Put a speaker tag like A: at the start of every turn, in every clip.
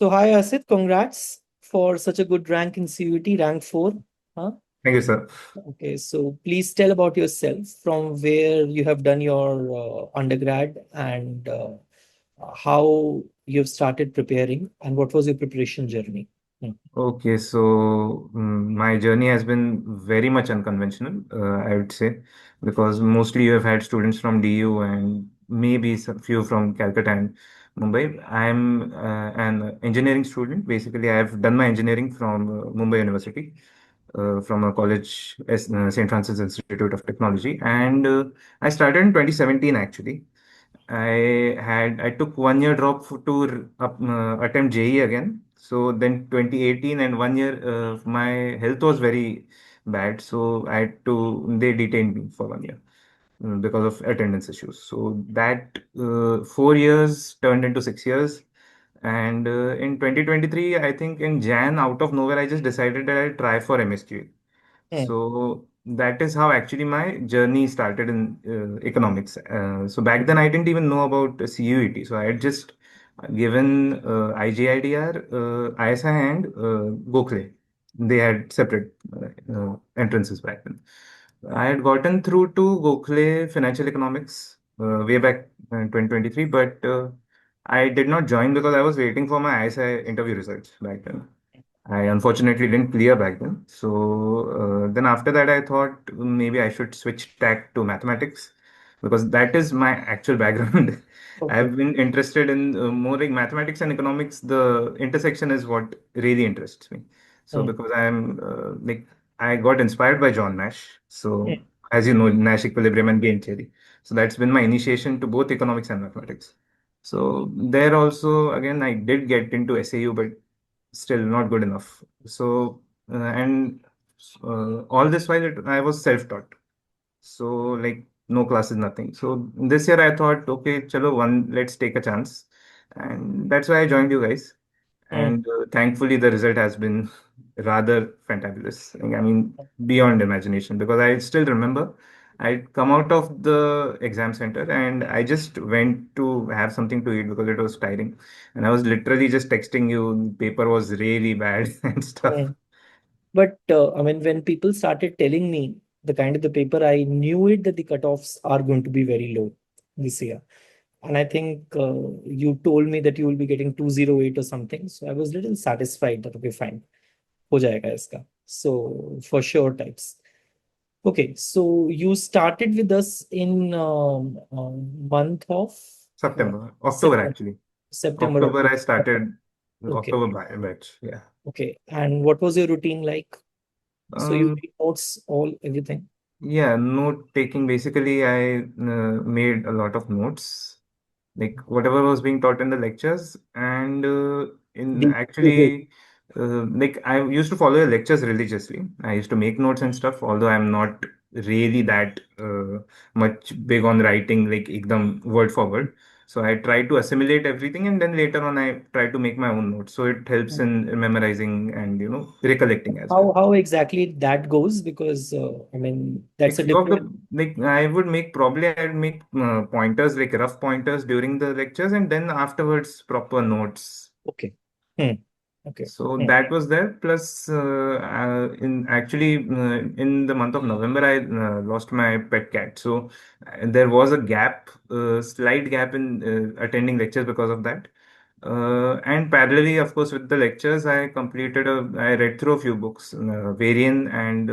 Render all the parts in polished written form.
A: So hi Asit, congrats for such a good rank in CUET, rank 4. Huh?
B: Thank you, sir.
A: Okay, so please tell about yourself from where you have done your undergrad and how you've started preparing and what was your preparation journey. Hmm.
B: Okay, so my journey has been very much unconventional, I would say, because mostly you have had students from DU and maybe some few from Calcutta and Mumbai. I'm an engineering student. Basically, I have done my engineering from Mumbai University, from a college, St. Francis Institute of Technology, and I started in 2017 actually. I took 1 year drop to attempt JE again. So then 2018 and 1 year, my health was very bad. So they detained me for 1 year because of attendance issues. So that 4 years turned into 6 years. And in 2023, I think in Jan, out of nowhere, I just decided that I'd try for MSQ.
A: Hmm.
B: So that is how actually my journey started in economics. So back then I didn't even know about CUET. So I had just given IGIDR, ISI and Gokhale. They had separate entrances back then. I had gotten through to Gokhale Financial Economics way back in 2023, but I did not join because I was waiting for my ISI interview results back then. I unfortunately didn't clear back then. So then after that, I thought maybe I should switch tack to mathematics because that is my actual background.
A: Okay.
B: I've been interested in more like mathematics and economics. The intersection is what really interests me. So
A: Hmm.
B: because I got inspired by John Nash. So
A: Hmm.
B: as you know, Nash equilibrium and game theory. So that's been my initiation to both economics and mathematics. So there also, again, I did get into SAU, but still not good enough. So, and all this while I was self-taught. So, like, no classes, nothing. So, this year I thought, okay, chalo, let's take a chance. And that's why I joined you guys.
A: Hmm.
B: And thankfully, the result has been rather fantabulous. Like, I mean, beyond imagination, because I still remember I'd come out of the exam center and I just went to have something to eat because it was tiring. And I was literally just texting you, paper was really bad and stuff.
A: Hmm. But I mean, when people started telling me the kind of the paper, I knew it that the cutoffs are going to be very low this year. And I think you told me that you will be getting 208 or something. So I was little satisfied that, okay, fine, हो जाएगा इसका. So for sure types. Okay, so you started with us in month of uh,
B: September, October
A: September,
B: actually.
A: September,
B: October I
A: October.
B: started,
A: Okay,
B: October batch. Yeah.
A: okay. And what was your routine like? So you
B: Um,
A: take notes, all everything.
B: yeah, note taking. Basically, I made a lot of notes, like whatever was being taught in the lectures, and in
A: The quizzes.
B: actually, like I used to follow the lectures religiously. I used to make notes and stuff, although I'm not really that much big on writing, like ekdam word for word. So I try to assimilate everything, and then later on, I try to make my own notes. So it helps in memorizing and recollecting as well.
A: How exactly that goes? Because I mean
B: Like
A: that's a
B: few of the
A: different.
B: like I'd make pointers, like rough pointers during the lectures, and then afterwards proper notes.
A: Okay. Hmm. Okay.
B: So
A: Hmm.
B: that was there. Plus, in the month of November, I lost my pet cat. So there was a slight gap in attending lectures because of that. And parallelly, of course, with the lectures, I read through a few books, Varian and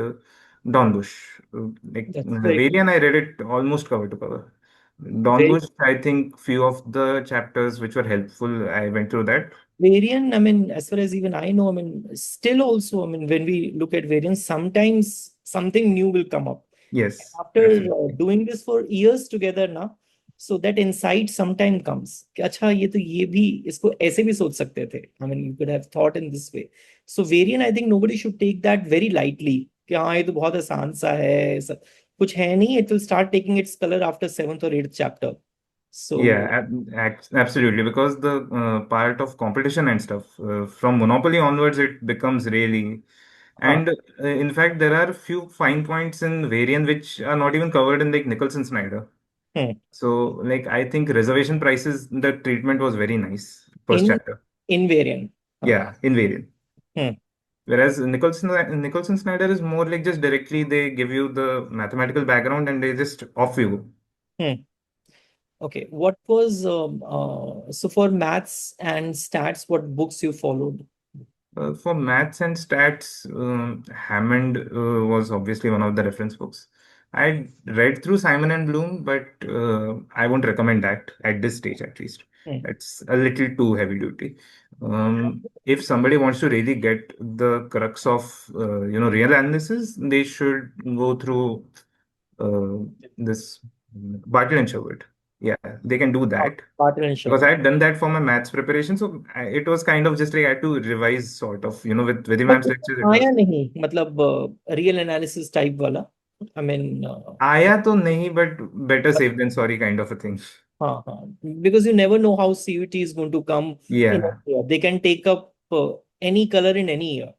B: Dornbusch.
A: That's very good.
B: Varian, I read it almost cover to cover.
A: Very
B: Dornbusch, I think few of the chapters which were helpful, I went through that.
A: variant, I mean, as far as even I know, I mean, still also, I mean, when we look at variance, sometimes something new will come up.
B: Yes,
A: After
B: absolutely.
A: doing this for years together now, so that insight sometime comes कि अच्छा ये तो ये भी इसको ऐसे भी सोच सकते थे. I mean, you could have thought in this way. So variant, I think nobody should take that very lightly कि हाँ ये तो बहुत आसान सा है ऐसा कुछ है नहीं. It will start taking its color after seventh or eighth chapter. So
B: Yeah, absolutely. Because the part of competition and stuff from Monopoly onwards, it becomes really.
A: हाँ.
B: And in fact, there are few fine points in Variant which are not even covered in like Nicholson Snyder.
A: Hmm.
B: So, like, I think reservation prices, the treatment was very nice. First
A: in
B: chapter.
A: invariant. हाँ.
B: Yeah, invariant.
A: Hmm.
B: Whereas Nicholson Snyder is more like just directly they give you the mathematical background and they just off you go.
A: Hmm. Okay. What was so for maths and stats, what books you followed?
B: For maths and stats, Hammond was obviously one of the reference books. I read through Simon and Bloom, but I won't recommend that at this stage, at least.
A: Hmm.
B: It's a little too heavy duty. If somebody wants to really get the crux of real analysis, they should go through this Bartlett and Sherwood. Yeah, they can do
A: Oh,
B: that
A: Bartle and
B: because I
A: Sherwood.
B: had done that for my maths preparation. So it was kind of just like I had to revise sort of, with Vidhi
A: But
B: ma'am's lectures. It
A: आया
B: was
A: नहीं मतलब real analysis type वाला. I mean,
B: आया तो नहीं, but better safe than sorry kind of a thing.
A: हाँ हाँ, because you never know how CUT is going to come in a
B: Yeah.
A: year. They can take up any color in any year.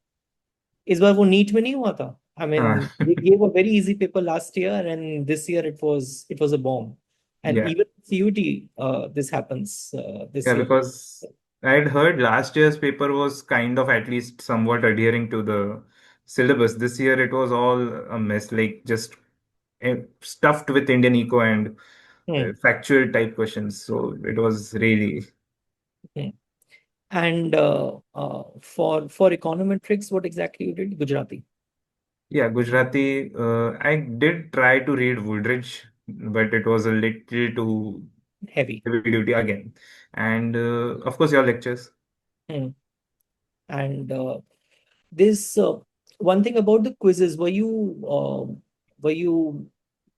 A: इस बार वो NEET में नहीं हुआ था. I mean,
B: Uh,
A: they gave a very easy paper last year, and this year it was a bomb. And
B: yeah.
A: even CUT, this happens this
B: Yeah,
A: year.
B: because I'd heard last year's paper was kind of at least somewhat adhering to the syllabus. This year it was all a mess, like just stuffed with Indian eco and
A: Hmm,
B: factual type questions. So it was really.
A: hmm. And for econometrics, what exactly you did? Gujarati.
B: Yeah, Gujarati. I did try to read Woodridge, but it was a little too
A: Heavy.
B: heavy duty again. And of course, your lectures.
A: Hmm. And this one thing about the quizzes, were you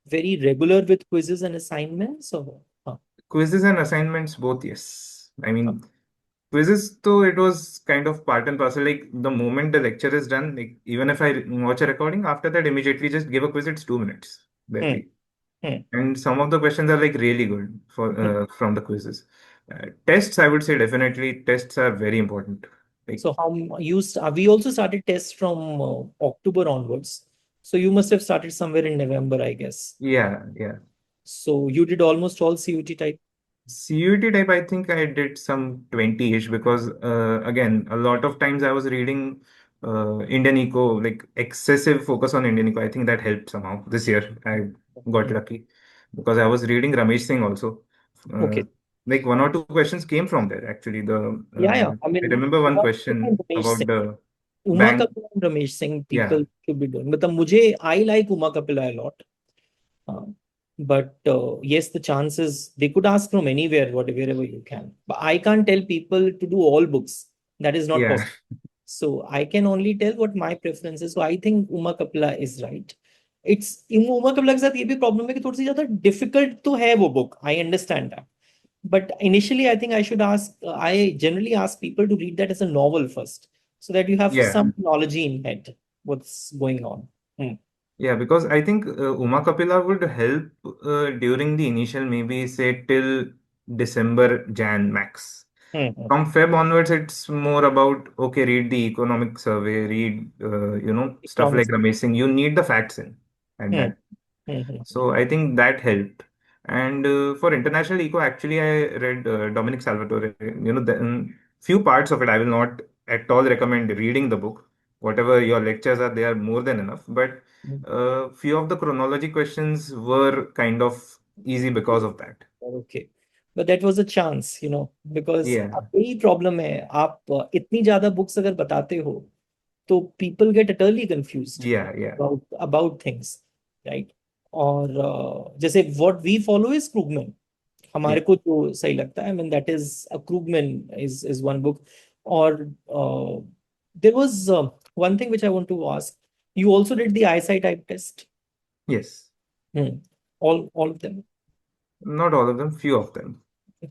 A: very regular with quizzes and assignments or
B: Quizzes and assignments, both, yes. I
A: huh,
B: mean, quizzes, though, it was kind of part and parcel. Like the moment the lecture is done, like even if I watch a recording, after that, immediately just give a quiz. It's 2 minutes,
A: hmm,
B: barely.
A: hmm,
B: And some of the questions are like really good for
A: hmm.
B: from the quizzes. Tests, I would say definitely tests are very important. Like,
A: So we also started tests from October onwards. So you must have started somewhere in November, I guess.
B: yeah, yeah.
A: So you did almost all CUT type.
B: CUT type, I think I did some 20-ish because, again, a lot of times I was reading Indian Eco, like excessive focus on Indian Eco. I think that helped somehow this year. I got
A: Hmm.
B: lucky because I was reading Ramesh Singh also. Uh,
A: Okay.
B: like one or two questions came from there, actually.
A: Yeah, yeah. I
B: I
A: mean,
B: remember one
A: Uma
B: question
A: and Ramesh
B: about
A: Singh.
B: the
A: Uma
B: bank.
A: Kapila and Ramesh Singh,
B: Yeah,
A: people should be doing. But मुझे, I like Uma Kapila a lot. Uh, but yes, the chances they could ask from anywhere, wherever you can. But I can't tell people to do all books. That is not
B: yeah,
A: possible. So I can only tell what my preference is. So I think Uma Kapila is right. It's Uma Kapila के साथ ये भी problem है कि थोड़ी सी ज़्यादा difficult तो है वो book. I understand that. But initially, I think I generally ask people to read that as a novel first, so that you have
B: yeah.
A: some knowledge in head, what's going on. Hmm.
B: Yeah, because I think Uma Kapila would help during the initial, maybe say till December, Jan max.
A: Hmm.
B: From Feb onwards, it's more about okay, read the economic survey, read stuff like
A: Economics.
B: Ramesh Singh. You need the facts in at
A: Hmm.
B: that.
A: Hmm. Hmm.
B: So I think that helped. And for international eco, actually, I read Dominic Salvatore. The few parts of it, I will not at all recommend reading the book. Whatever your lectures are, they are more than enough. But
A: Hmm.
B: few of the chronology questions were kind of easy because of that.
A: Okay, but that was a chance, because
B: Yeah,
A: अब यही problem है. आप इतनी ज्यादा books अगर बताते हो तो people get utterly confused
B: yeah, yeah,
A: about things, right? और जैसे what we follow is Krugman.
B: yeah.
A: हमारे को जो सही लगता है. I mean, that is Krugman is one book. और there was one thing which I want to ask. You also did the eyesight type test.
B: Yes.
A: Hmm. All of them.
B: Not all of them, few of them.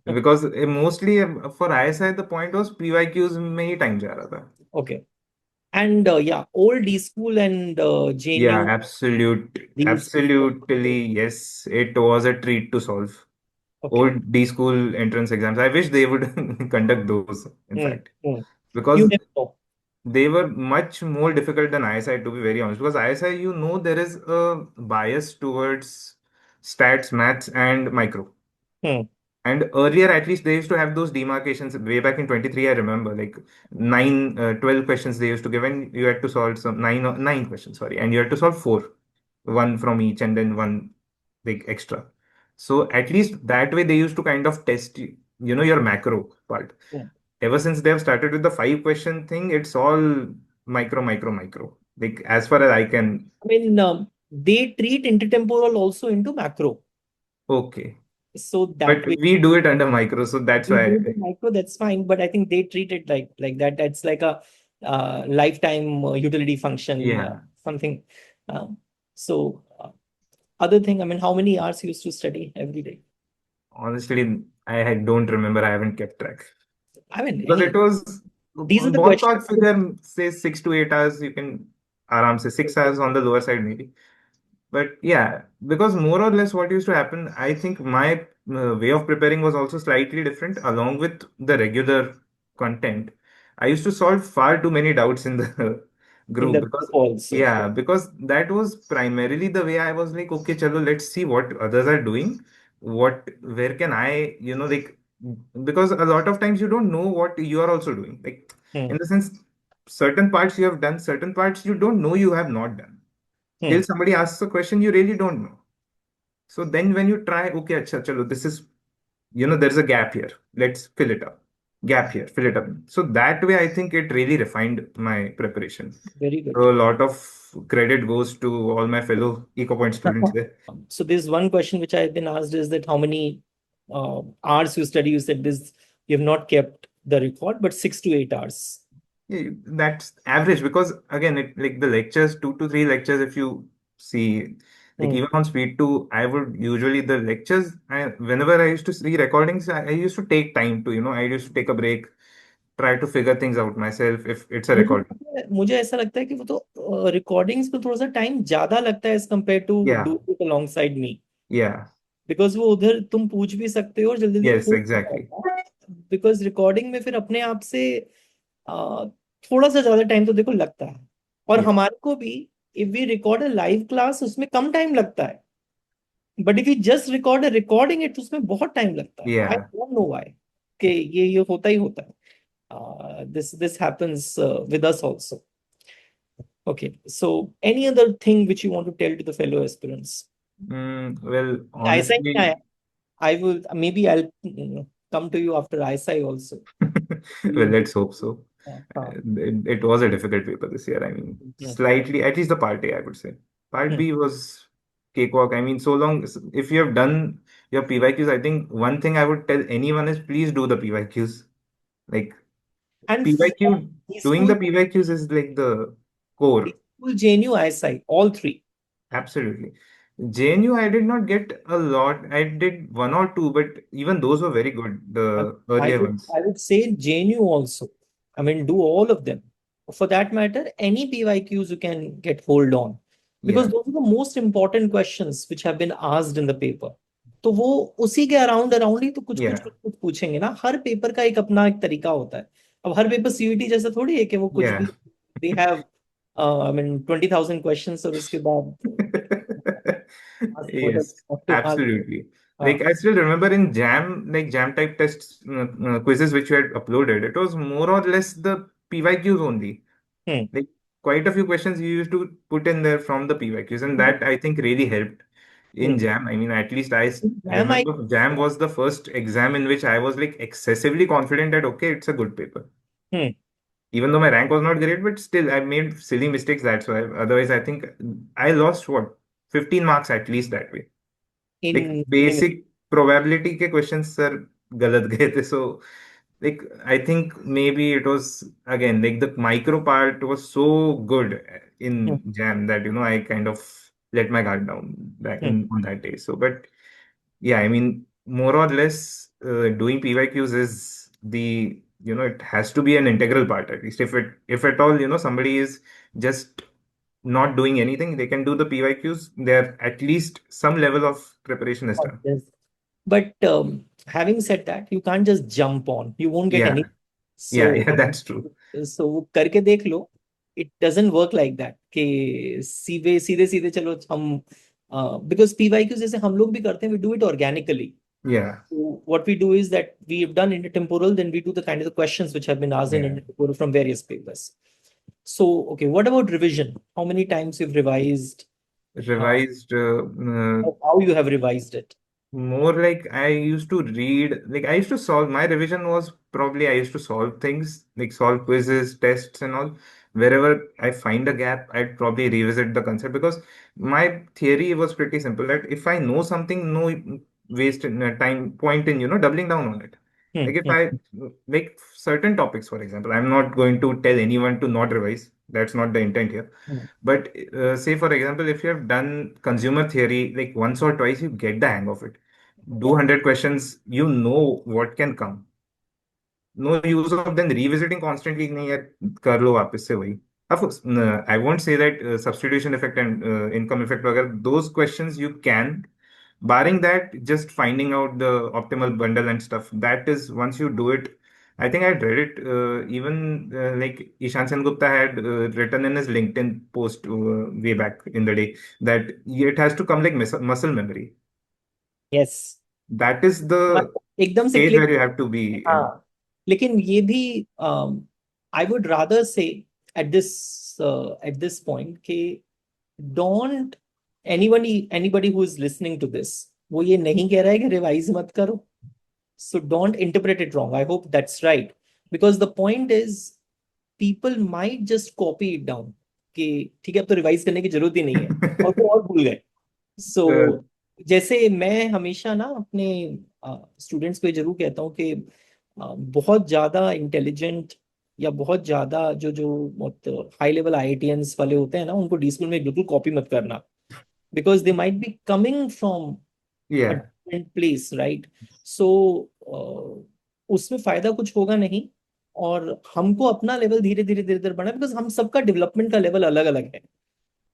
B: Because mostly for ISI, the point was PYQs में ही time जा रहा था.
A: Okay. And yeah, old D school and
B: Yeah,
A: JNU, these.
B: absolutely, yes. It was a treat to solve.
A: Okay.
B: Old D school entrance exams. I wish they would conduct those, in
A: Hmm.
B: fact,
A: Hmm. You
B: because
A: never know.
B: they were much more difficult than ISI, to be very honest. Because ISI, there is a bias towards stats, maths, and micro.
A: Hmm.
B: And earlier, at least, they used to have those demarcations way back in 23. I remember like 12 questions they used to give, and you had to solve some nine questions, sorry, and you had to solve four, one from each, and then one like extra. So at least that way they used to kind of test your macro part.
A: Yeah.
B: Ever since they have started with the 5 question thing, it's all micro, micro, micro. Like as far as I can.
A: I mean, they treat intertemporal also into macro.
B: Okay.
A: So
B: But
A: that way,
B: we do it under micro, so that's
A: we
B: why.
A: do the micro, that's fine. But I think they treat it like that. That's like a lifetime utility function,
B: Yeah.
A: something. Um, so other thing, I mean, how many hours you used to study every day?
B: Honestly, don't remember. I haven't kept track.
A: I mean,
B: Because it
A: any,
B: was
A: these are the questions.
B: ballpark figure, say 6 to 8 hours. You can aram say 6 hours on the lower side, maybe. But yeah, because more or less what used to happen, I think my way of preparing was also slightly different along with the regular content. I used to solve far too many doubts in the
A: In
B: group
A: the group
B: because,
A: also.
B: yeah, because that was primarily the way I was like, okay, chalo, let's see what others are doing. Where can I, like, because a lot of times you don't know what you are also doing. Like, in
A: Hmm.
B: the sense, certain parts you have done, certain parts you don't know you have not done
A: Hmm.
B: till somebody asks a question you really don't know. So then when you try, okay, acha, chalo, this is, there's a gap here. Let's fill it up. Gap here, fill it up. So that way, I think it really refined my preparation.
A: Very good.
B: So a lot of credit goes to all my fellow EcoPoint students there.
A: So there's one question which I've been asked is that how many hours you study? You said this, you have not kept the record, but 6 to 8 hours.
B: Yeah, that's average because again, it like the lectures, 2 to 3 lectures, if you see, like
A: Hmm.
B: even on speed two, I would usually the lectures, whenever I used to see recordings, I used to take time to, I used to take a break, try to figure things out myself if it's a recording.
A: मुझे मुझे ऐसा लगता है कि वो तो recordings पे थोड़ा सा टाइम ज्यादा लगता है as compare to
B: Yeah,
A: do it alongside me
B: yeah,
A: because वो उधर तुम पूछ भी सकते हो और जल्दी जल्दी
B: yes,
A: हो
B: exactly.
A: बिकॉज रिकॉर्डिंग में फिर अपने आप से अ, थोड़ा सा ज्यादा टाइम तो देखो लगता है और
B: Yeah,
A: हमारे को भी if we record a live class उसमें कम टाइम लगता है but if you just record a recording it उसमें बहुत टाइम लगता है I
B: yeah.
A: Don't know why कि ये होता ही होता है this happens with us also. Okay, so any other thing which you want to tell to the fellow aspirants?
B: Well,
A: ऐसा ही नहीं
B: honestly,
A: आया. I will maybe I'll come to you after ISI also.
B: well,
A: You-
B: let's hope so.
A: हाँ.
B: It was a difficult paper this year. I mean,
A: Hmm.
B: slightly, at least the part A, I would say. Part
A: Hmm.
B: B was cakewalk. I mean, so long, if you have done your PYQs, I think one thing I would tell anyone is please do the PYQs. Like,
A: And from
B: PYQ, doing
A: school,
B: the PYQs is like the core.
A: school JNU ISI, all three.
B: Absolutely. JNU, I did not get a lot. I did one or two, but even those were very good,
A: I
B: the
A: I
B: earlier
A: would
B: ones.
A: I would say JNU also. I mean, do all of them. For that matter, any PYQs you can get hold on because
B: Yeah,
A: those are the most important questions which have been asked in the paper. तो वो उसी के around around ही तो
B: yeah,
A: कुछ पूछेंगे ना. हर paper का एक अपना एक तरीका होता है. अब हर पेपर सीयूईटी जैसा थोड़ी है कि वो कुछ भी
B: yeah.
A: They have I mean 20,000 questions और उसके बाद ask whatever
B: Yes,
A: you have to ask.
B: absolutely. Like
A: हाँ.
B: I still remember in Jam, like Jam type tests, quizzes which you had uploaded, it was more or less the PYQs only.
A: Hmm.
B: Like quite a few questions you used to put in there from the PYQs, and that I think really helped in
A: Hmm.
B: Jam. I mean, at least I
A: Jam I
B: remember Jam was the first exam in which I was like excessively confident that okay, it's a good paper.
A: hmm.
B: Even though my rank was not great, but still I made silly mistakes. That's why. Otherwise, I think I lost what 15 marks at least that way. Like
A: in
B: basic probability के questions sir गलत गए थे. So like I think maybe it was again like the micro part was so good in
A: hmm.
B: Jam that I kind of let my guard down that
A: Hmm.
B: on that day. So but yeah, I mean more or less doing PYQs is the it has to be an integral part at least if at all somebody is just not doing anything, they can do the PYQs. There at least some level of preparation is done.
A: Yes. But having said that, you can't just jump on. You won't get
B: Yeah,
A: any.
B: yeah,
A: So,
B: yeah, that's true.
A: so वो करके देख लो. It doesn't work like that. कि सीधे सीधे सीधे चलो हम because PYQ जैसे हम लोग भी करते हैं, we do it organically.
B: Yeah.
A: So what we do is that we have done intertemporal, then we do the kind of the questions which have been asked in
B: Yeah.
A: intertemporal from various papers. So, okay, what about revision? How many times you've revised? Uh,
B: Revised,
A: how you have revised it?
B: more like I used to read, like I used to solve, my revision was probably I used to solve things, like solve quizzes, tests, and all. Wherever I find a gap, I'd probably revisit the concept because my theory was pretty simple that if I know something, no waste in time point in, doubling down on it.
A: Hmm,
B: Like if
A: hmm,
B: I like certain topics, for example, I'm not going to tell anyone to not revise. That's not the intent here.
A: hmm.
B: But say, for example, if you have done consumer theory like once or twice, you get the hang of it. Do
A: Yeah.
B: 100 questions, you know what can come. No use of then revisiting constantly. नहीं यार कर लो वापस से वही. Of course, I won't say that substitution effect and income effect वगैरह those questions you can. Barring that, just finding out the optimal bundle and stuff. That is once you do it. I think I had read it. Even like Ishan Sen Gupta had written in his LinkedIn post way back in the day that it has to come like muscle memory.
A: Yes.
B: That is the
A: एकदम से
B: stage
A: click.
B: where you have to be in.
A: हाँ. लेकिन ये भी I would rather say at this point कि don't anybody who is listening to this, वो ये नहीं कह रहा है कि रिवाइज मत करो. So don't interpret it wrong. I hope that's right. Because the point is, people might just copy it down. कि ठीक है, अब तो रिवाइज करने की जरूरत ही नहीं है, और वो और भूल गए. सो जैसे मैं हमेशा ना अपने स्टूडेंट्स पे जरूर कहता हूँ कि बहुत ज्यादा इंटेलिजेंट या बहुत ज्यादा जो जो बहुत हाई लेवल आईआईटीएंस वाले होते हैं ना, उनको डी स्कूल में बिल्कुल कॉपी मत करना. Because they might be coming from a
B: Yeah.
A: Different place, right? So उसमें फायदा कुछ होगा नहीं. और हमको अपना लेवल धीरे धीरे धीरे धीरे बढ़ना, बिकॉज हम सबका डेवलपमेंट का लेवल अलग अलग है,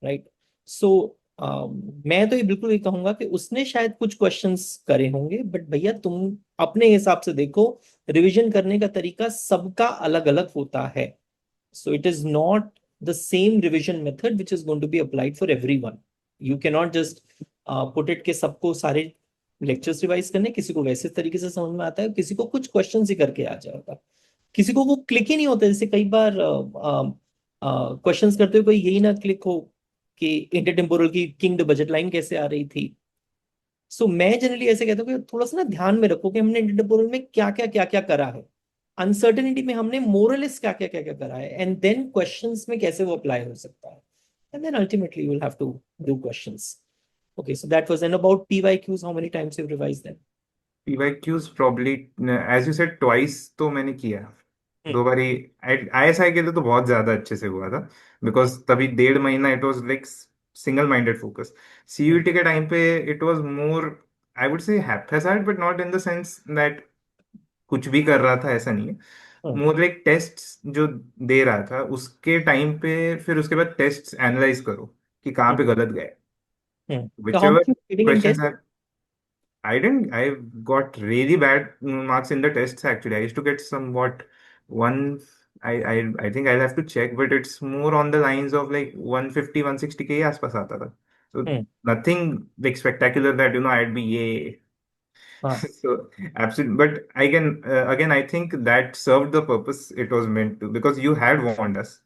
A: राइट? सो मैं तो ये बिल्कुल ये कहूंगा कि उसने शायद कुछ क्वेश्चंस करे होंगे, बट भैया तुम अपने हिसाब से देखो. रिवीजन करने का तरीका सबका अलग अलग होता है. So it is not the same revision method which is going to be applied for everyone. You can not just put it के सबको सारे लेक्चर्स रिवाइज करने, किसी को वैसे तरीके से समझ में आता है, किसी को कुछ क्वेश्चन ही करके आ जाएगा, किसी को वो क्लिक ही नहीं होता. जैसे कई बार क्वेश्चंस करते हुए कोई यही ना क्लिक हो कि इंटरटेम्पोरल की किंग बजट लाइन कैसे आ रही थी. सो मैं जनरली ऐसे कहता हूँ कि थोड़ा सा ना ध्यान में रखो कि हमने इंटरटेम्पोरल में क्या क्या करा है, अनसर्टेनिटी में हमने मोरलेस क्या क्या करा है, एंड देन क्वेश्चंस में कैसे वो अप्लाई हो सकता है. And then ultimately you will have to do questions. Okay, so that was. And about PYQs, how many times you've revised them?
B: PYQs probably, as you said, twice तो मैंने किया.
A: Hmm.
B: 2 बारी. ISI के लिए तो बहुत ज्यादा अच्छे से हुआ था बिकॉज तभी 1.5 महीना it was like single minded focus.
A: Hmm.
B: CUET के टाइम पे it was more, I would say happy side but not in the sense that कुछ भी कर रहा था, ऐसा नहीं है.
A: Hmm.
B: मोर लाइक टेस्ट जो दे रहा था उसके टाइम पे, फिर उसके बाद टेस्ट एनालाइज करो कि कहाँ
A: Hmm.
B: पे गलत गए.
A: Hmm. So
B: which
A: how
B: ever
A: much you giving in
B: questions
A: test?
B: आर. I didn't. I got really bad marks in the tests actually. I used to get somewhat one. I think I'll have to check, but it's more on the lines of like 150, 160 के आसपास आता था. So
A: Hmm.
B: nothing like spectacular that I'd be yay.
A: हाँ.
B: So absolutely, but again I think that served the purpose it was meant to because you had warned us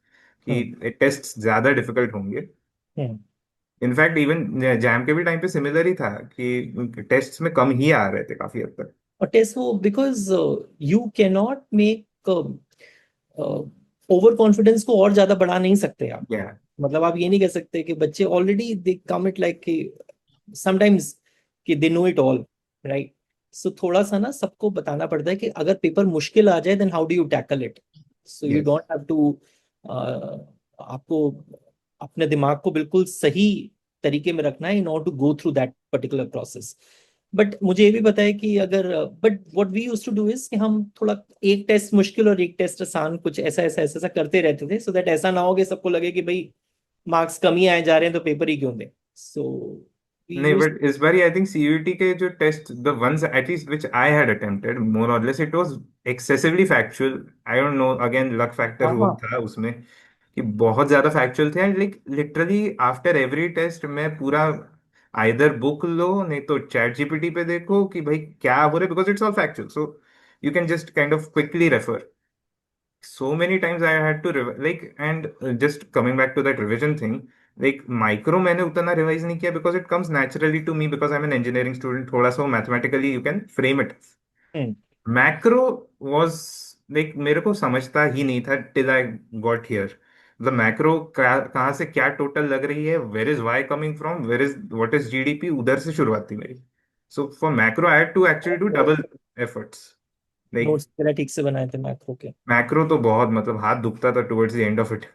A: Hmm.
B: कि tests ज़्यादा difficult होंगे.
A: Hmm.
B: In fact even jam के भी time पे similar ही था कि tests में कम ही आ रहे थे काफी हद तक.
A: और टेस्ट वो because you can not make over confidence को और ज्यादा बढ़ा नहीं सकते आप.
B: या.
A: मतलब आप ये नहीं कह सकते कि बच्चे already they come it like कि समटाइम्स कि they know it all, right? So थोड़ा सा ना सबको बताना पड़ता है कि अगर पेपर मुश्किल आ जाए then how do you tackle it. So you
B: yes.
A: Don't have to, आपको अपने दिमाग को बिल्कुल सही तरीके में रखना है in order to go through that particular process. But मुझे ये भी पता है कि अगर, but what we used to do is कि हम थोड़ा एक टेस्ट मुश्किल और एक टेस्ट आसान, कुछ ऐसा करते रहते थे, सो दैट ऐसा ना हो कि सबको लगे कि भाई मार्क्स कम ही आए जा रहे हैं तो पेपर ही क्यों दें. सो वी
B: नहीं,
A: यूज.
B: बट इस बार आई थिंक सीयूईटी के जो test the ones at least which I had attempted more और less it was excessively factual. I don't know, again luck factor
A: हाँ
B: हुआ
A: हाँ.
B: था उसमें कि बहुत ज्यादा फैक्चुअल थे and like literally after every test मैं पूरा आइदर बुक लो, नहीं तो चैट जीपीटी पे देखो कि भाई क्या हो रहा है, because it's all factual, so you can just kind of quickly refer. So many times I had to like, and just coming back to that revision thing, like micro मैंने उतना रिवाइज नहीं किया because it comes naturally to me because I'm an engineering student. थोड़ा सा mathematically you can frame it.
A: Hmm.
B: Macro was like मेरे को समझता ही नहीं था till I got here. The macro कहाँ से क्या टोटल लग रही है, where is y coming from, where is what is GDP, उधर से शुरुआत थी मेरी. So for macro I had to actually do double efforts. Like
A: notes वगैरह ठीक से बनाए थे मैक्रो के?
B: मैक्रो तो बहुत मतलब हाथ दुखता था towards the end of it.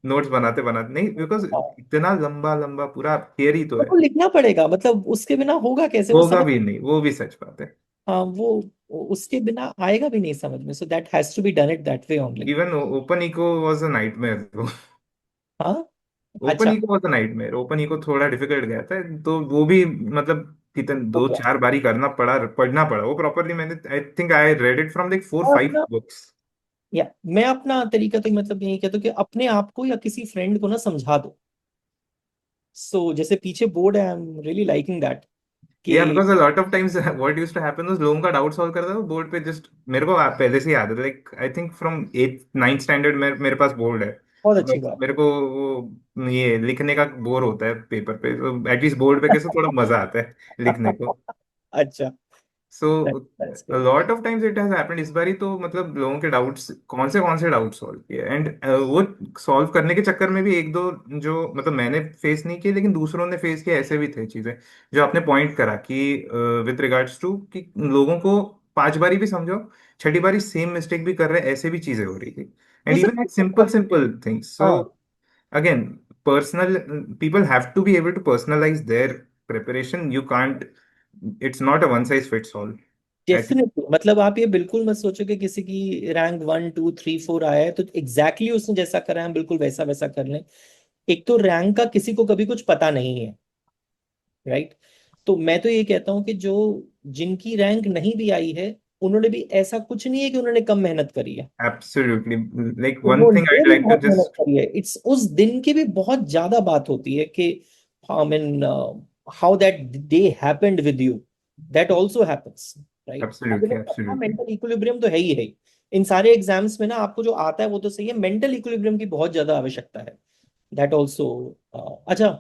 B: Notes बनाते बनाते नहीं, बिकॉज
A: हाँ,
B: इतना लंबा लंबा पूरा थियरी तो
A: तो
B: है.
A: वो लिखना पड़ेगा, मतलब उसके बिना होगा कैसे वो
B: होगा
A: समझ।
B: भी नहीं, वो भी सच बात है.
A: हाँ, वो उसके बिना आएगा भी नहीं समझ में, so that has to be done it that way only.
B: Even open echo was a nightmare.
A: हाँ।
B: ओपन
A: अच्छा।
B: Echo was a nightmare. Open echo थोड़ा डिफिकल्ट गया था, तो वो भी मतलब कितने
A: तो
B: दो चार बारी करना पड़ा, पढ़ना पड़ा वो प्रॉपरली. मैंने I think I read it from like four
A: मैं
B: फाइव
A: अपना
B: बुक्स.
A: या मैं अपना तरीका तो मतलब यही कहता हूँ कि अपने आप को या किसी फ्रेंड को ना समझा दो। सो जैसे पीछे बोर्ड है, I am really liking that
B: या
A: कि
B: because a lot of times what used to happen was लोगों का डाउट सॉल्व करता था बोर्ड पे. जस्ट मेरे को पहले से याद है, like I think from 8th 9th standard में मेरे पास बोर्ड है.
A: बहुत अच्छी
B: बस
A: बात।
B: मेरे को वो ये लिखने का बोर होता है पेपर पे, तो एटलीस्ट बोर्ड पे कैसे थोड़ा मजा आता है लिखने को.
A: अच्छा।
B: So
A: that's
B: a
A: great.
B: Lot of times it has happened. इस बारी तो मतलब लोगों के डाउट्स कौन से डाउट सॉल्व किए, एंड वो सॉल्व करने के चक्कर में भी एक दो जो मतलब मैंने फेस नहीं किए लेकिन दूसरों ने फेस किए, ऐसे भी थे चीजें जो आपने पॉइंट करा कि विद रिगार्ड्स टू कि लोगों को 5 बारी भी समझो, छठी बारी सेम मिस्टेक भी कर रहे हैं, ऐसे भी चीजें हो रही थी.
A: वो
B: एंड
A: सब
B: even at simple simple things. So
A: हाँ,
B: again, personal people have to be able to personalize their preparation. You can't, it's not a one size fits all. I think
A: definitely, मतलब आप ये बिल्कुल मत सोचो कि किसी की रैंक 1 2 3 4 आया है तो एग्जैक्टली exactly उसने जैसा करा है हम बिल्कुल वैसा वैसा कर लें। एक तो रैंक का किसी को कभी कुछ पता नहीं है, राइट? तो मैं तो ये कहता हूँ कि जो जिनकी रैंक नहीं भी आई है, उन्होंने भी ऐसा कुछ नहीं है कि उन्होंने कम मेहनत करी है।
B: absolutely, like one thing
A: उन्होंने
B: I'd
A: भी
B: like to
A: बहुत मेहनत
B: just
A: करी है। इट्स उस दिन की भी बहुत ज्यादा बात होती है कि I mean how that day happened with you, that also happens, right?
B: absolutely
A: अपना
B: absolutely.
A: मेंटल इक्विलिब्रियम तो है ही है। इन सारे एग्जाम्स में ना आपको जो आता है वो तो सही है, मेंटल इक्विलिब्रियम की बहुत ज्यादा आवश्यकता है। That also. अच्छा।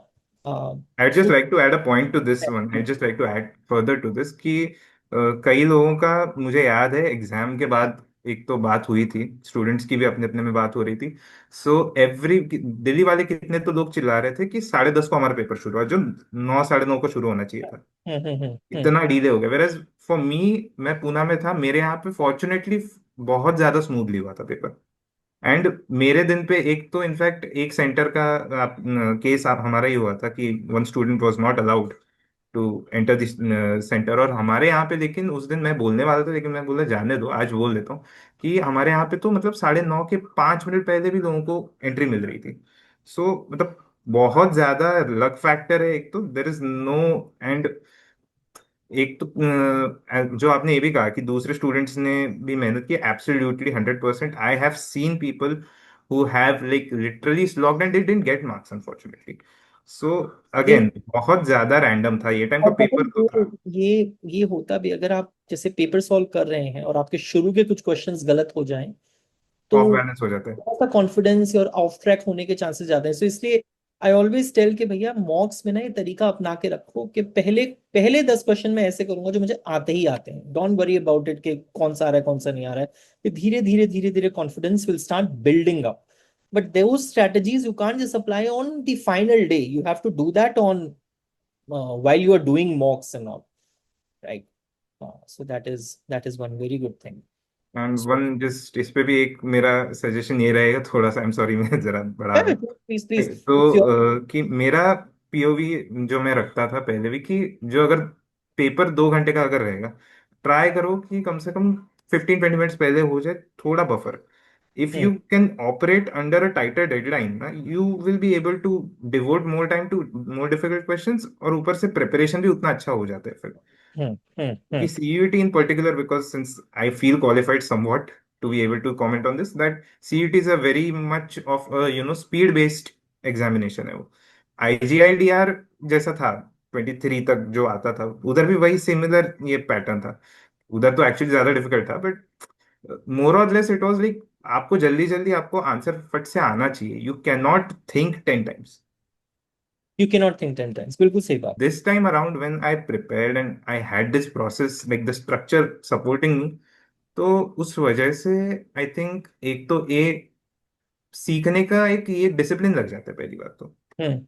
B: I'd just
A: तो
B: like to add a point to this one. I'd just like to add further to this कि कई लोगों का मुझे याद है एग्जाम के बाद एक तो बात हुई थी, स्टूडेंट्स की भी अपने अपने में बात हो रही थी. सो एवरी दिल्ली वाले कितने तो लोग चिल्ला रहे थे कि 10:30 को हमारा पेपर शुरू हुआ, जो 9 साढ़े 9 को शुरू होना चाहिए था.
A: हम्म।
B: इतना डीले हो गया. वेर फॉर मी, मैं पूना में था, मेरे यहाँ पे फॉर्चुनेटली बहुत ज्यादा स्मूथली हुआ था पेपर. एंड मेरे दिन पे एक तो इनफैक्ट एक सेंटर का केस हमारा ही हुआ था कि one student was not allowed to enter this centre. और हमारे यहाँ पे, लेकिन उस दिन मैं बोलने वाला था लेकिन मैं बोला जाने दो, आज बोल देता हूँ कि हमारे यहाँ पे तो मतलब 9:30 के 5 मिनट पहले भी लोगों को एंट्री मिल रही थी. सो मतलब बहुत ज्यादा लक फैक्टर है एक तो, देर इज नो. एंड एक तो जो आपने ये भी कहा कि दूसरे स्टूडेंट्स ने भी मेहनत की, absolutely 100%. I have seen people who have like literally slogged and they didn't get marks unfortunately. So again बहुत ज्यादा रैंडम था, ये टाइम का
A: और पता
B: पेपर तो
A: है
B: था.
A: ये होता भी, अगर आप जैसे पेपर सॉल्व कर रहे हैं और आपके शुरू के कुछ क्वेश्चंस गलत हो जाएं तो
B: ऑफ बैलेंस हो जाता है.
A: थोड़ा सा कॉन्फिडेंस और ऑफ ट्रैक होने के चांसेस ज्यादा हैं। सो इसलिए आई ऑलवेज टेल कि भैया मॉक्स में ना ये तरीका अपना के रखो कि पहले पहले 10 क्वेश्चन मैं ऐसे करूंगा जो मुझे आते ही आते हैं। डोंट वरी अबाउट इट कि कौन सा आ रहा है कौन सा नहीं आ रहा है। ये धीरे धीरे धीरे धीरे confidence will start building up. But those strategies you can't just apply on the final day. You have to do that on while you are doing mocks and all, right? So that is one very good thing.
B: And
A: So
B: one just इस पे भी एक मेरा suggestion ये रहेगा, थोड़ा सा, I am sorry मैं जरा बढ़ा
A: yeah,
B: दूं.
A: please please, it's your
B: तो कि मेरा पीओवी जो मैं रखता था पहले भी कि जो अगर पेपर 2 घंटे का अगर रहेगा, ट्राई करो कि कम से कम 15-20 मिनट्स पहले हो जाए, थोड़ा buffer. If
A: hmm
B: you can operate under a tighter deadline ना, you will be able to devote more time to more difficult questions, और ऊपर से प्रिपरेशन भी उतना अच्छा हो जाता है फिर.
A: हम्म हम्म
B: कि
A: हम्म
B: CUET in particular, because since I feel qualified somewhat to be able to comment on this, that CUET is a very much of a speed based examination है वो. IGIDR जैसा था, 23 तक जो आता था, उधर भी वही सिमिलर ये पैटर्न था। उधर तो एक्चुअली ज्यादा डिफिकल्ट था, बट मोर और लेस इट वाज लाइक आपको जल्दी जल्दी आपको आंसर फट से आना चाहिए, you can not think 10 times.
A: You can not think 10 times, बिल्कुल सही बात।
B: This time around when I prepared and I had this process like the structure supporting me, तो उस वजह से आई थिंक एक तो ये सीखने का एक ये डिसिप्लिन लग जाता है पहली बात तो,
A: हम्म।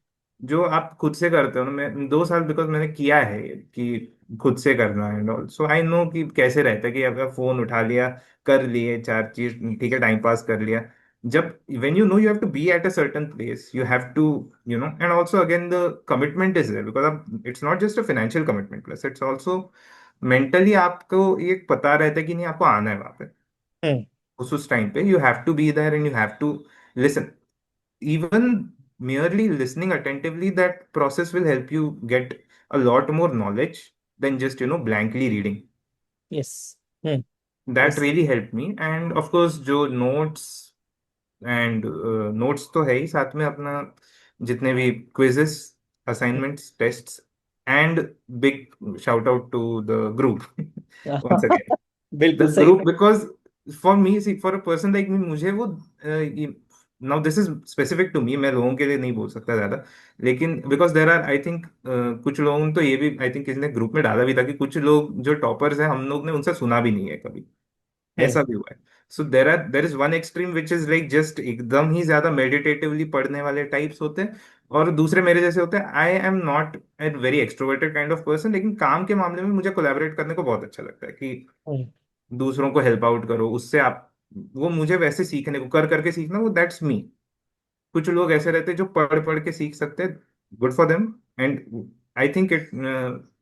B: जो आप खुद से करते हो ना। मैं 2 साल बिकॉज मैंने किया है ये, कि खुद से करना and all, so I know कि कैसे रहता है कि अगर फोन उठा लिया, कर लिए 4 चीज, ठीक है, टाइम पास कर लिया। जब when you know you have to be at a certain place, you have to, and also again the commitment is there because it's not just a financial commitment, plus it's also mentally आपको ये पता रहता है कि नहीं आपको आना है वहां पे,
A: हम्म।
B: उस टाइम पे you have to be there and you have to listen. Even merely listening attentively, that process will help you get a lot more knowledge than just blankly reading.
A: Yes. Hmm.
B: That
A: yes.
B: really helped me. And of course जो notes and notes तो है ही, साथ में अपना जितने भी quizzes, assignments, tests, and big shout out to the group once again, the
A: बिल्कुल सही
B: ग्रुप,
A: बात।
B: Because for me, see for a person like me, मुझे वो now this is specific to me, मैं लोगों के लिए नहीं बोल सकता ज्यादा, लेकिन because there are I think कुछ लोगों ने तो ये भी आई थिंक किसी ने ग्रुप में डाला भी था कि कुछ लोग जो टॉपर्स हैं हम लोग ने उनसे सुना भी नहीं है कभी,
A: हम्म।
B: ऐसा भी हुआ है। So there is one extreme which is like just एकदम ही ज्यादा मेडिटेटिवली पढ़ने वाले टाइप्स होते हैं, और दूसरे मेरे जैसे होते हैं। I am not a very extroverted kind of person, लेकिन काम के मामले में मुझे कोलैबोरेट करने को बहुत अच्छा लगता है कि
A: हम्म।
B: दूसरों को हेल्प आउट करो, उससे आप, वो मुझे वैसे सीखने को, कर करके सीखना, वो दैट्स मी। कुछ लोग ऐसे रहते हैं जो पढ़ पढ़ के सीख सकते हैं, good for them. And I think it,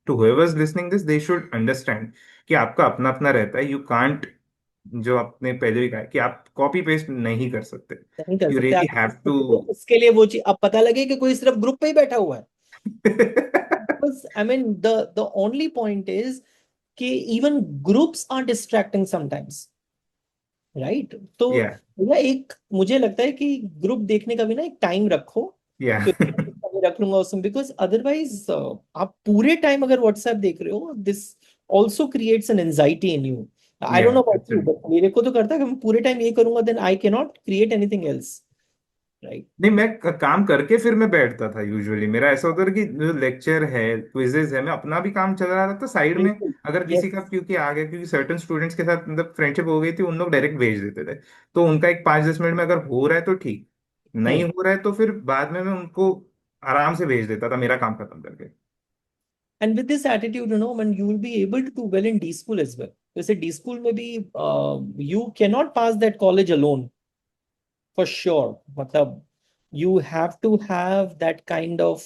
B: to whoever's listening this, they should understand कि आपका अपना अपना रहता है, यू कांट, जो आपने पहले भी कहा है, कि आप कॉपी पेस्ट नहीं कर सकते,
A: नहीं कर
B: यू
A: सकते
B: रियली
A: आप।
B: Have to.
A: उसके लिए वो चीज अब पता लगे कि कोई सिर्फ ग्रुप पे ही बैठा हुआ है। Because I mean the only point is कि even groups are distracting sometimes, right? तो
B: या
A: भैया एक मुझे लगता है कि ग्रुप देखने का भी ना एक टाइम रखो,
B: या
A: क्योंकि मैं रख लूंगा उसमें, बिकॉज अदरवाइज आप पूरे टाइम अगर व्हाट्सएप देख रहे हो, this also creates an anxiety in you. I
B: yeah
A: don't know about you,
B: absolutely.
A: But मेरे को तो करता है कि मैं पूरे टाइम ये करूंगा, then I can not create anything else, right?
B: नहीं, मैं काम करके फिर मैं बैठता था यूजुअली, मेरा ऐसा होता था कि जो लेक्चर है, क्विजेज है, मैं अपना भी काम चल रहा था साइड में।
A: बिल्कुल।
B: अगर किसी का
A: यस।
B: क्योंकि आ गया, क्योंकि सर्टन स्टूडेंट्स के साथ मतलब फ्रेंडशिप हो गई थी, उन लोग डायरेक्ट भेज देते थे, तो उनका एक 5-10 मिनट में अगर हो रहा है तो ठीक, नहीं
A: हम्म।
B: हो रहा है तो फिर बाद में मैं उनको आराम से भेज देता था मेरा काम खत्म करके।
A: And with this attitude, you know, when you will be able to do well in D school as well. जैसे डी स्कूल में भी you can not pass that college alone, for sure. मतलब you have to have that kind of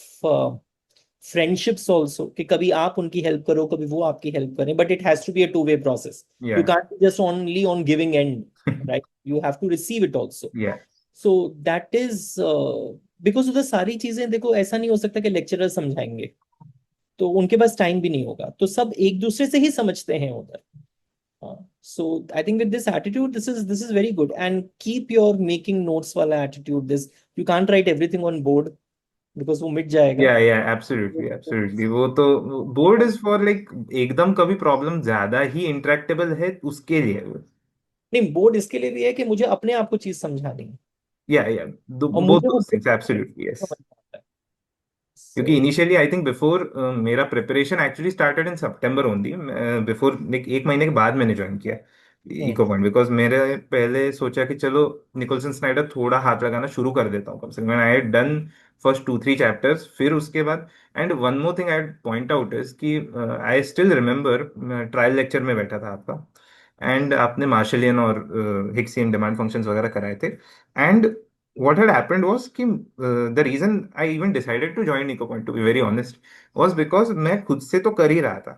A: friendships also, कि कभी आप उनकी help करो, कभी वो आपकी हेल्प करें, but it has to be a two-way process. You
B: या
A: can't be just only on giving end, right? You have to receive it also.
B: या
A: So that is because उधर सारी चीजें देखो, ऐसा नहीं हो सकता कि लेक्चरर समझाएंगे, तो उनके पास टाइम भी नहीं होगा, तो सब एक दूसरे से ही समझते हैं उधर। So I think with this attitude, this is very good. And keep your making notes वाला attitude. This you can't write everything on board because वो मिट जाएगा।
B: या एब्सोल्युटली एब्सोल्युटली, वो तो बोर्ड इज फॉर लाइक एकदम कभी प्रॉब्लम ज्यादा ही इंटरेक्टेबल है उसके लिए।
A: नहीं, बोर्ड इसके लिए भी है कि मुझे अपने आप को चीज समझानी है,
B: या
A: और
B: बोथ
A: मुझे वो
B: दोस थिंग्स एब्सोल्युटली, यस।
A: समझ आता है।
B: क्योंकि
A: So
B: initially I think before, मेरा preparation actually started in September only, before एक महीने के बाद मैंने ज्वाइन किया
A: हम्म।
B: इको पॉइंट, बिकॉज मेरे पहले सोचा कि चलो निकोलसन स्नाइडर थोड़ा हाथ लगाना शुरू कर देता हूँ कम से कम, I had done first 2-3 chapters, फिर उसके बाद। And one more thing I point out is कि I still remember trial lecture में बैठा था आपका, एंड आपने मार्शलियन और हिक्सियन डिमांड फंक्शंस वगैरह कराए थे। And what had happened was कि the reason I even decided to join Eco Point, to be very honest, was because मैं खुद से तो कर ही रहा था,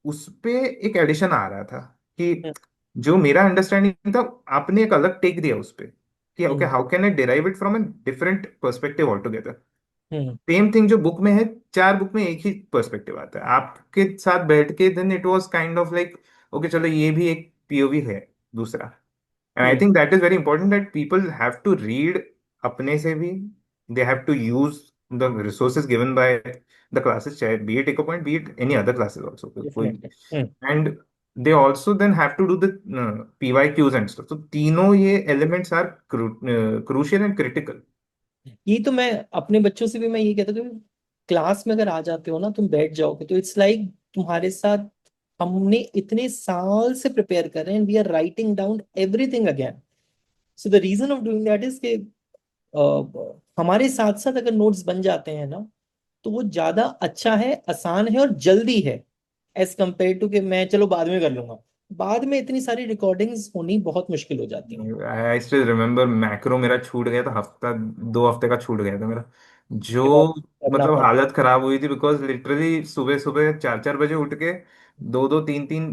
B: उस पे एक एडिशन आ रहा था कि
A: हम्म।
B: जो मेरा अंडरस्टैंडिंग था, आपने एक अलग टेक दिया उस पे, कि okay
A: hmm.
B: How can I derive it from a different perspective all together.
A: Hmm.
B: Same thing जो बुक में है, 4 बुक में एक ही पर्सपेक्टिव आता है, आपके साथ बैठ के then it was kind of like okay चलो ये भी एक POV है दूसरा। And I
A: hmm.
B: think that is very important that people have to read अपने से भी, they have to use the resources given by the classes, chahe be it Eco Point, be it any other classes also, कोई भी.
A: Definitely. Hmm.
B: And they also then have to do the PYQs and stuff. So तीनों ये elements are crucial and critical.
A: ये तो मैं अपने बच्चों से भी मैं ये कहता हूँ कि क्लास में अगर आ जाते हो ना, तुम बैठ जाओगे तो इट्स लाइक तुम्हारे साथ हमने इतने साल से प्रिपेयर कर रहे हैं, we are writing down everything again. So the reason of doing that is कि हमारे साथ साथ अगर नोट्स बन जाते हैं ना, तो वो ज्यादा अच्छा है, आसान है और जल्दी है, एज कंपेयर टू कि मैं चलो बाद में कर लूंगा. बाद में इतनी सारी रिकॉर्डिंग्स होनी बहुत मुश्किल हो जाती हैं.
B: आई स्टिल रिमेम्बर मैक्रो मेरा छूट गया था, हफ्ता 2 हफ्ते का छूट गया था मेरा, जो
A: फिर और करना
B: मतलब
A: पड़ता.
B: हालत खराब हुई थी, बिकॉज लिटरली सुबह सुबह 4 4 बजे उठ के दो दो तीन तीन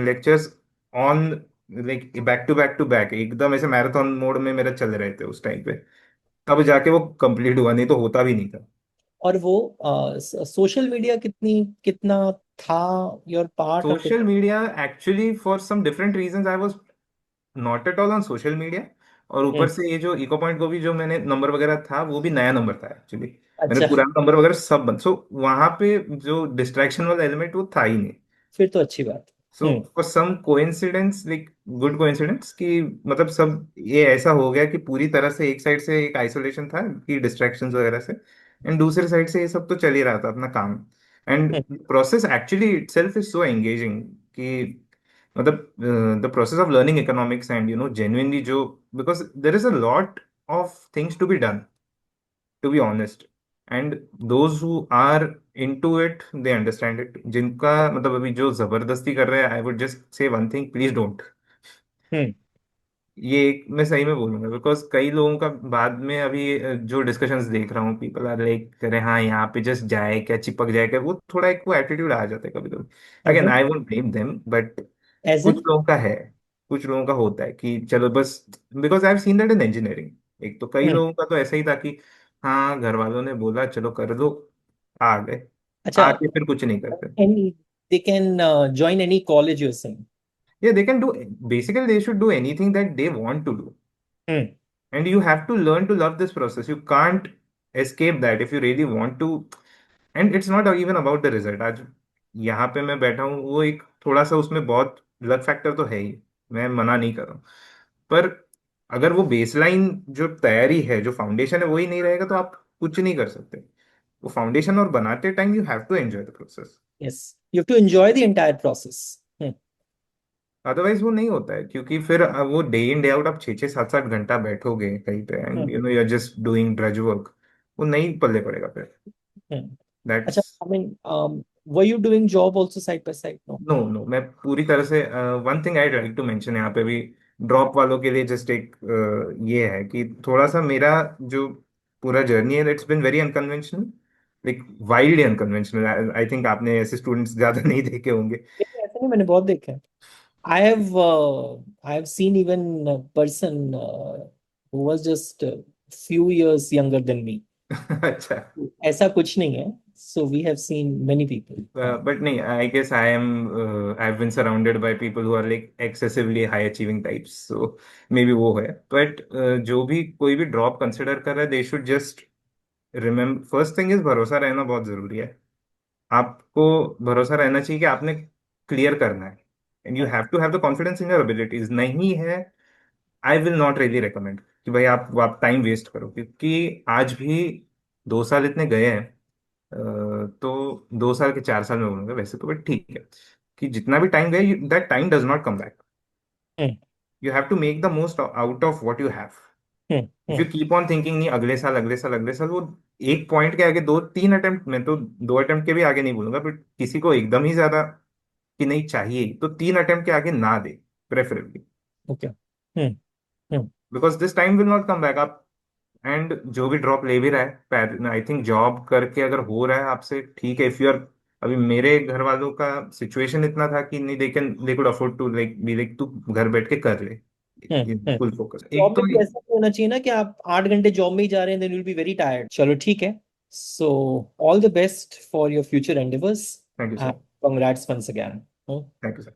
B: lectures on, like back to back एकदम ऐसे मैराथन मोड में मेरे चल रहे थे उस टाइम पे, तब जाके वो कंप्लीट हुआ, नहीं तो होता भी नहीं था.
A: और वो सोशल मीडिया कितना था your part of it.
B: Social media actually for some different reasons I was not at all on social media. और ऊपर
A: हम्म.
B: से ये जो इको पॉइंट को भी जो मैंने नंबर वगैरह था, वो भी नया नंबर था एक्चुअली. मैंने
A: अच्छा.
B: पुराना नंबर वगैरह सब बंद, सो वहां पे जो डिस्ट्रैक्शन वाला एलिमेंट वो था ही नहीं.
A: फिर तो अच्छी बात.
B: So
A: hmm.
B: For some coincidence, like good coincidence, कि मतलब सब ये ऐसा हो गया कि पूरी तरह से एक साइड से एक आइसोलेशन था कि डिस्ट्रैक्शंस वगैरह से, एंड दूसरी साइड से ये सब तो चल ही रहा था अपना काम. And
A: hmm.
B: Process actually itself is so engaging कि मतलब the process of learning economics and genuinely जो, because there is a lot of things to be done, to be honest. And those who are into it they understand it. जिनका मतलब अभी जो जबरदस्ती कर रहे हैं, I would just say one thing, please don't.
A: Hmm.
B: ये मैं सही में बोलूंगा, बिकॉज कई लोगों का बाद में अभी जो डिस्कशंस देख रहा हूँ, पीपल आर लाइक करे हाँ यहाँ पे जस्ट जाए क्या, चिपक जाए क्या, वो थोड़ा एक वो एटीट्यूड आ जाता है कभी कभी.
A: As
B: again
A: in.
B: I won't blame them, but
A: as
B: कुछ
A: इन.
B: लोगों का है, कुछ लोगों का होता है कि चलो बस, because I have seen that in engineering. एक तो कई
A: हम्म.
B: लोगों का तो ऐसा ही था कि हाँ घर वालों ने बोला चलो कर दो, आ गए,
A: अच्छा.
B: आके फिर कुछ नहीं करते.
A: Any they can join any college you're saying.
B: Yeah they can do, basically they should do anything that they want to do.
A: Hmm.
B: And you have to learn to love this process. You can't escape that if you really want to. And it's not even about the result. आज यहाँ पे मैं बैठा हूँ, वो एक थोड़ा सा उसमें बहुत लक फैक्टर तो है ही, मैं मना नहीं कर रहा हूँ. पर अगर वो बेसलाइन जो तैयारी है, जो फाउंडेशन है, वही नहीं रहेगा तो आप कुछ नहीं कर सकते. वो फाउंडेशन और बनाते time you have to enjoy the process.
A: Yes. You have to enjoy the entire process. Hmm.
B: Otherwise वो नहीं होता है, क्योंकि फिर वो डे इन डे आउट आप 6 6 7 7 घंटा बैठोगे कहीं पे, and
A: hmm.
B: You are just doing drudge work, वो नहीं पल्ले पड़ेगा फिर.
A: हम्म. अच्छा.
B: That's
A: I mean, were you doing job also side by side? No.
B: No no, मैं पूरी तरह से, one thing I like to mention यहाँ पे भी, ड्रॉप वालों के लिए जस्ट एक ये है कि थोड़ा सा मेरा जो पूरा जर्नी है, it's been very unconventional, like wildly unconventional. I think आपने ऐसे स्टूडेंट्स ज्यादा नहीं देखे होंगे.
A: ऐसा नहीं, मैंने बहुत देखे हैं. I have seen even a person who was just a few years younger than me.
B: अच्छा.
A: ऐसा कुछ नहीं है. So we have seen many people.
B: But नहीं, I guess I've been surrounded by people who are like excessively high achieving types. So maybe वो है. But जो भी कोई भी ड्रॉप कंसिडर कर रहा है, they should just remember, first thing is भरोसा रहना बहुत जरूरी है. आपको भरोसा रहना चाहिए कि आपने क्लियर करना है. And you have to have the confidence in your abilities. नहीं है, I will not really recommend कि भाई आप टाइम वेस्ट करो, क्योंकि आज भी 2 साल इतने गए हैं. तो 2 साल के 4 साल में बोलूंगा वैसे तो, बट ठीक है कि जितना भी टाइम गए, that time does not come back.
A: Hmm.
B: You have to make the most out of what you have.
A: Hmm.
B: If you keep on thinking नहीं अगले साल अगले साल अगले साल, वो एक पॉइंट के आगे 2 3 अटेम्प्ट, मैं तो 2 अटेम्प्ट के भी आगे नहीं बोलूंगा, बट किसी को एकदम ही ज्यादा कि नहीं चाहिए तो 3 अटेम्प्ट के आगे ना दे, preferably.
A: Okay. Hmm. Hmm.
B: Because this time will not come back. आप एंड जो भी ड्रॉप ले भी रहा है, आई थिंक जॉब करके अगर हो रहा है आपसे, ठीक है. इफ यू आर, अभी मेरे घर वालों का सिचुएशन इतना था कि नहीं, they could afford to like be like तू घर बैठ के कर ले,
A: हम्म. हम्म.
B: Full focus. एक
A: जॉब
B: तो
A: में भी ऐसा नहीं होना चाहिए ना कि आप 8 घंटे जॉब में ही जा रहे हैं, then you will be very tired. चलो ठीक है. So all the best for your future endeavours.
B: Thank you sir.
A: Congrats once again.
B: Thank you sir.